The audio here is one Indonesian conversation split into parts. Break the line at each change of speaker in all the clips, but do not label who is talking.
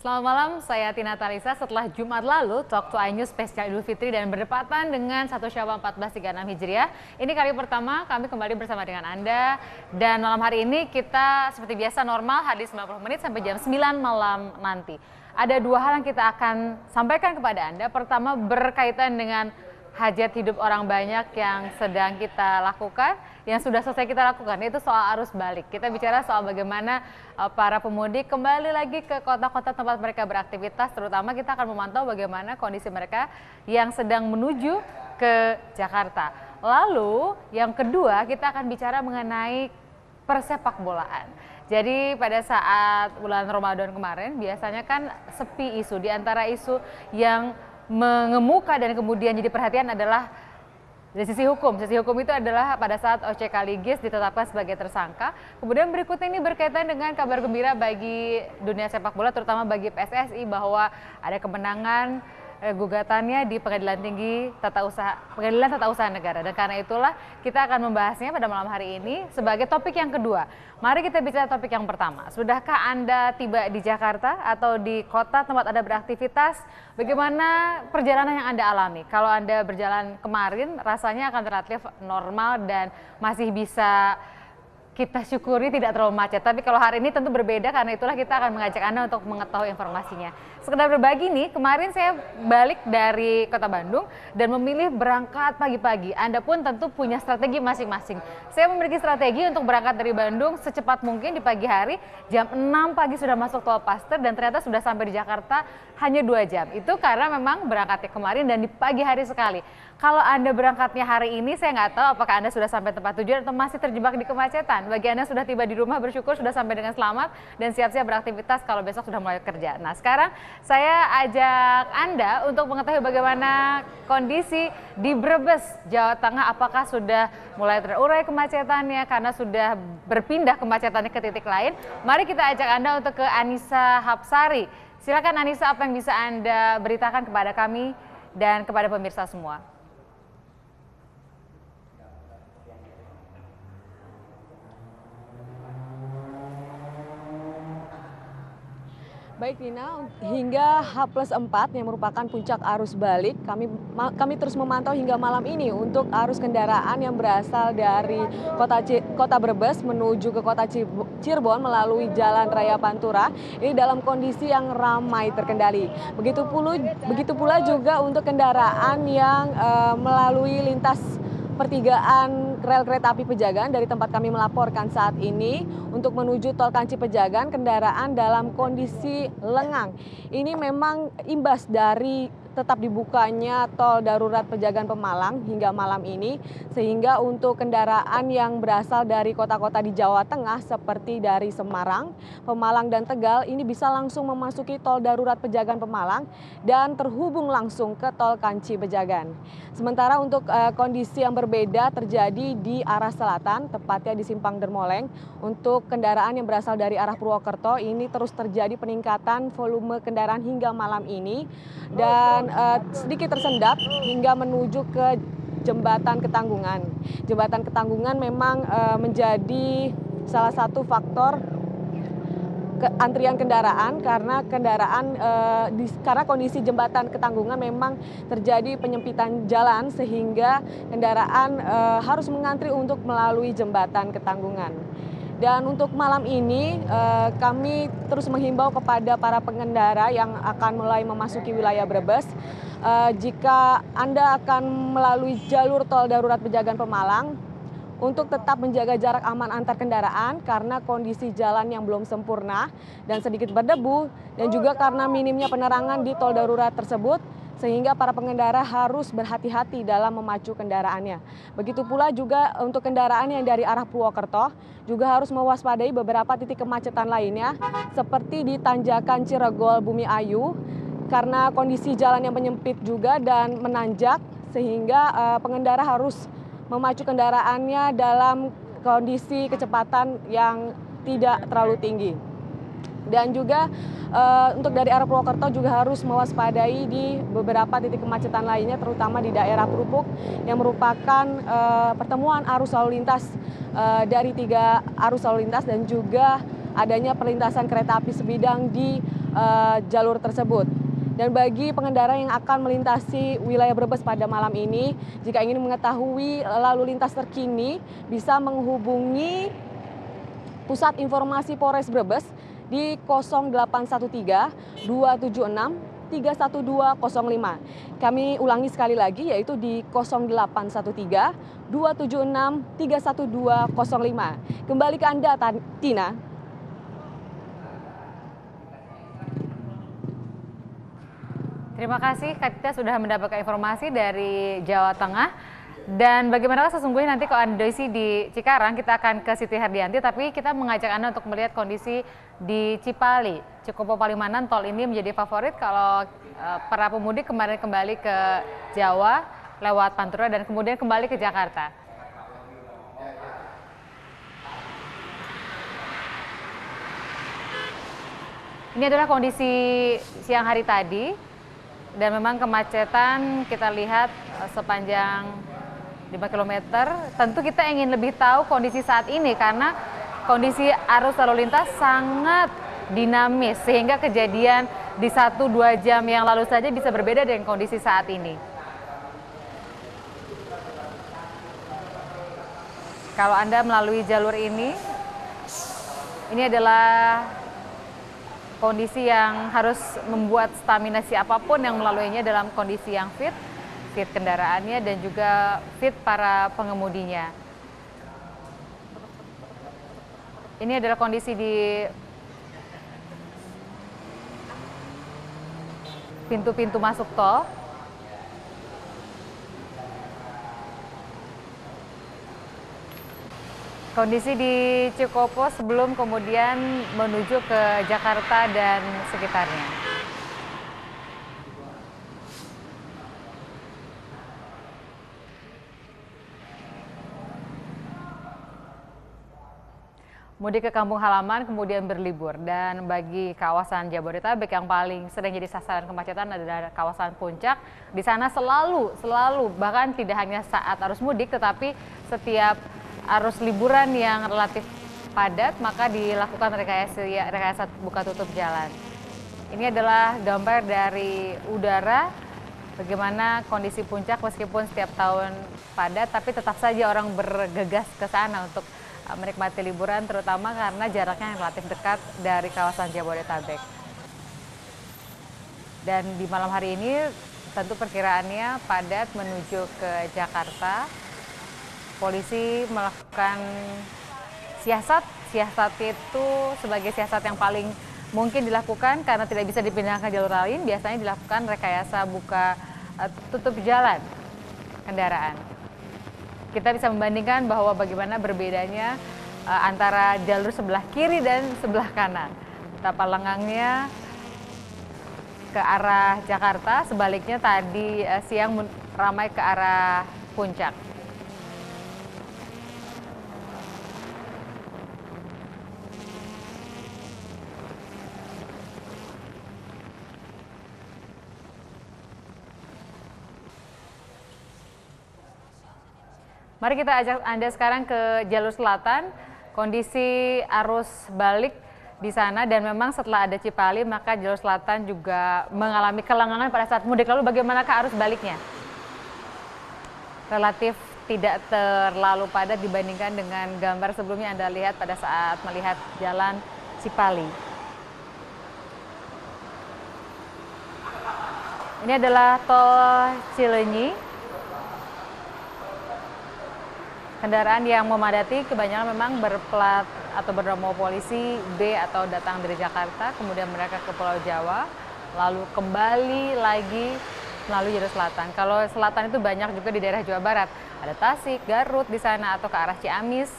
Selamat malam, saya Tina Talisa. Setelah Jumat lalu, Talk to iNews spesial Idul Fitri dan berdepatan dengan 1 Syawal 1436 Hijriah. Ini kali pertama kami kembali bersama dengan Anda. Dan malam hari ini kita seperti biasa normal hadir 90 menit sampai jam 9 malam nanti. Ada dua hal yang kita akan sampaikan kepada Anda. Pertama berkaitan dengan hajat hidup orang banyak yang sedang kita lakukan, yang sudah selesai kita lakukan, itu soal arus balik. Kita bicara soal bagaimana para pemudik kembali lagi ke kota-kota tempat mereka beraktivitas, terutama kita akan memantau bagaimana kondisi mereka yang sedang menuju ke Jakarta. Lalu yang kedua kita akan bicara mengenai persepak bolaan. Jadi pada saat bulan Ramadan kemarin biasanya kan sepi isu, di antara isu yang mengemuka dan kemudian jadi perhatian adalah dari sisi hukum. Sisi hukum itu adalah pada saat OC Kaligis ditetapkan sebagai tersangka. Kemudian berikutnya ini berkaitan dengan kabar gembira bagi dunia sepak bola, terutama bagi PSSI, bahwa ada kemenangan gugatannya di Pengadilan Tata Usaha Negara. Dan karena itulah kita akan membahasnya pada malam hari ini sebagai topik yang kedua. Mari kita bicara topik yang pertama. Sudahkah Anda tiba di Jakarta atau di kota tempat Anda beraktivitas? Bagaimana perjalanan yang Anda alami? Kalau Anda berjalan kemarin rasanya akan relatif normal dan masih bisa kita syukuri tidak terlalu macet. Tapi kalau hari ini tentu berbeda, karena itulah kita akan mengajak Anda untuk mengetahui informasinya. Sekedar berbagi nih, kemarin saya balik dari Kota Bandung dan memilih berangkat pagi-pagi. Anda pun tentu punya strategi masing-masing. Saya memiliki strategi untuk berangkat dari Bandung secepat mungkin di pagi hari. Jam 6 pagi sudah masuk Tol Paster dan ternyata sudah sampai di Jakarta hanya 2 jam. Itu karena memang berangkatnya kemarin dan di pagi hari sekali. Kalau Anda berangkatnya hari ini, saya nggak tahu apakah Anda sudah sampai tempat tujuan atau masih terjebak di kemacetan. Bagi Anda sudah tiba di rumah, bersyukur sudah sampai dengan selamat dan siap-siap beraktivitas kalau besok sudah mulai kerja. Nah, sekarang saya ajak Anda untuk mengetahui bagaimana kondisi di Brebes, Jawa Tengah. Apakah sudah mulai terurai kemacetannya karena sudah berpindah kemacetannya ke titik lain? Mari kita ajak Anda untuk ke Anissa Hapsari. Silakan Anissa, apa yang bisa Anda beritakan kepada kami dan kepada pemirsa semua?
Baik Nina, hingga H+4 yang merupakan puncak arus balik, kami terus memantau hingga malam ini untuk arus kendaraan yang berasal dari kota Brebes menuju ke kota Cirebon melalui Jalan Raya Pantura. Ini dalam kondisi yang ramai terkendali. Begitu pula juga untuk kendaraan yang melalui lintas pertigaan rel kereta api Pejagan. Dari tempat kami melaporkan saat ini untuk menuju tol Kanci Pejagan, kendaraan dalam kondisi lengang. Ini memang imbas dari tetap dibukanya tol darurat Pejagan Pemalang hingga malam ini, sehingga untuk kendaraan yang berasal dari kota-kota di Jawa Tengah seperti dari Semarang, Pemalang dan Tegal ini bisa langsung memasuki tol darurat Pejagan Pemalang dan terhubung langsung ke tol Kanci Pejagan. Sementara untuk kondisi yang berbeda terjadi di arah selatan, tepatnya di Simpang Dermoleng. Untuk kendaraan yang berasal dari arah Purwokerto ini terus terjadi peningkatan volume kendaraan hingga malam ini dan sedikit tersendat hingga menuju ke Jembatan Ketanggungan. Jembatan Ketanggungan memang menjadi salah satu faktor antrian kendaraan karena karena kondisi Jembatan Ketanggungan memang terjadi penyempitan jalan sehingga kendaraan harus mengantri untuk melalui Jembatan Ketanggungan. Dan untuk malam ini kami terus menghimbau kepada para pengendara yang akan mulai memasuki wilayah Brebes, jika Anda akan melalui jalur tol darurat Pejagan Pemalang, untuk tetap menjaga jarak aman antar kendaraan karena kondisi jalan yang belum sempurna dan sedikit berdebu, dan juga karena minimnya penerangan di tol darurat tersebut, sehingga para pengendara harus berhati-hati dalam memacu kendaraannya. Begitu pula juga untuk kendaraan yang dari arah Purwokerto juga harus mewaspadai beberapa titik kemacetan lainnya seperti di Tanjakan Ciregol Bumi Ayu karena kondisi jalan yang menyempit juga dan menanjak, sehingga pengendara harus memacu kendaraannya dalam kondisi kecepatan yang tidak terlalu tinggi. Dan juga untuk dari arah Purwokerto juga harus mewaspadai di beberapa titik kemacetan lainnya, terutama di daerah Perupuk yang merupakan pertemuan arus lalu lintas dari 3 arus lalu lintas, dan juga adanya perlintasan kereta api sebidang di jalur tersebut. Dan bagi pengendara yang akan melintasi wilayah Brebes pada malam ini, jika ingin mengetahui lalu lintas terkini, bisa menghubungi Pusat Informasi Polres Brebes di 0813 276 31205. Kami ulangi sekali lagi, yaitu di 0813 276 31205. Kembali ke Anda, Tina.
Terima kasih, kita sudah mendapatkan informasi dari Jawa Tengah. Dan bagaimana sesungguhnya nanti kondisi di Cikarang, kita akan ke Siti Herdianti, tapi kita mengajak Anda untuk melihat kondisi di Cipali. Cikopo Palimanan, tol ini menjadi favorit kalau para pemudik kemarin kembali ke Jawa lewat Pantura dan kemudian kembali ke Jakarta. Ini adalah kondisi siang hari tadi. Dan memang kemacetan kita lihat sepanjang 5 km. Tentu kita ingin lebih tahu kondisi saat ini karena kondisi arus lalu lintas sangat dinamis. Sehingga kejadian di 1-2 jam yang lalu saja bisa berbeda dengan kondisi saat ini. Kalau Anda melalui jalur ini adalah kondisi yang harus membuat stamina siapapun yang melaluinya dalam kondisi yang fit kendaraannya dan juga fit para pengemudinya. Ini adalah kondisi di pintu-pintu masuk tol. Kondisi di Cikopo sebelum kemudian menuju ke Jakarta dan sekitarnya. Mudik ke kampung halaman kemudian berlibur, dan bagi kawasan Jabodetabek yang paling sering jadi sasaran kemacetan adalah kawasan Puncak. Di sana selalu bahkan tidak hanya saat arus mudik tetapi setiap arus liburan yang relatif padat, maka dilakukan rekayasa buka tutup jalan. Ini adalah gambar dari udara bagaimana kondisi Puncak meskipun setiap tahun padat, tapi tetap saja orang bergegas ke sana untuk menikmati liburan, terutama karena jaraknya yang relatif dekat dari kawasan Jabodetabek. Dan di malam hari ini tentu perkiraannya padat menuju ke Jakarta. Polisi melakukan siasat itu sebagai siasat yang paling mungkin dilakukan karena tidak bisa dipindahkan jalur lain. Biasanya dilakukan rekayasa buka tutup jalan kendaraan. Kita bisa membandingkan bahwa bagaimana berbedanya antara jalur sebelah kiri dan sebelah kanan. Betapa lengangnya ke arah Jakarta, sebaliknya tadi siang ramai ke arah Puncak. Mari kita ajak Anda sekarang ke jalur selatan, kondisi arus balik di sana, dan memang setelah ada Cipali maka jalur selatan juga mengalami kelengangan pada saat mudik. Lalu bagaimanakah arus baliknya? Relatif tidak terlalu padat dibandingkan dengan gambar sebelumnya Anda lihat pada saat melihat jalan Cipali. Ini adalah tol Cileunyi. Kendaraan yang memadati kebanyakan memang berplat atau bernomor polisi B atau datang dari Jakarta, kemudian mereka ke Pulau Jawa, lalu kembali lagi melalui jalur selatan. Kalau selatan itu banyak juga di daerah Jawa Barat, ada Tasik, Garut di sana atau ke arah Ciamis.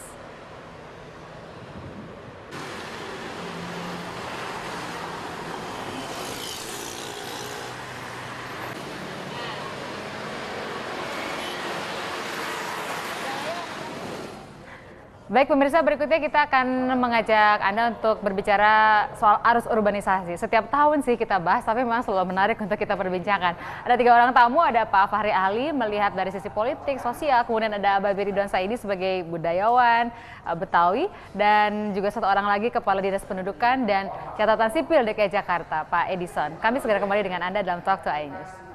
Baik pemirsa, berikutnya kita akan mengajak Anda untuk berbicara soal arus urbanisasi. Setiap tahun sih kita bahas, tapi memang selalu menarik untuk kita perbincangkan. Ada 3 orang tamu, ada Pak Fahri Ali melihat dari sisi politik, sosial, kemudian ada Babe Ridwan Saidi sebagai budayawan Betawi, dan juga 1 orang lagi Kepala Dinas Pendudukan dan Catatan Sipil DKI Jakarta, Pak Edison. Kami segera kembali dengan Anda dalam Talk to iNews.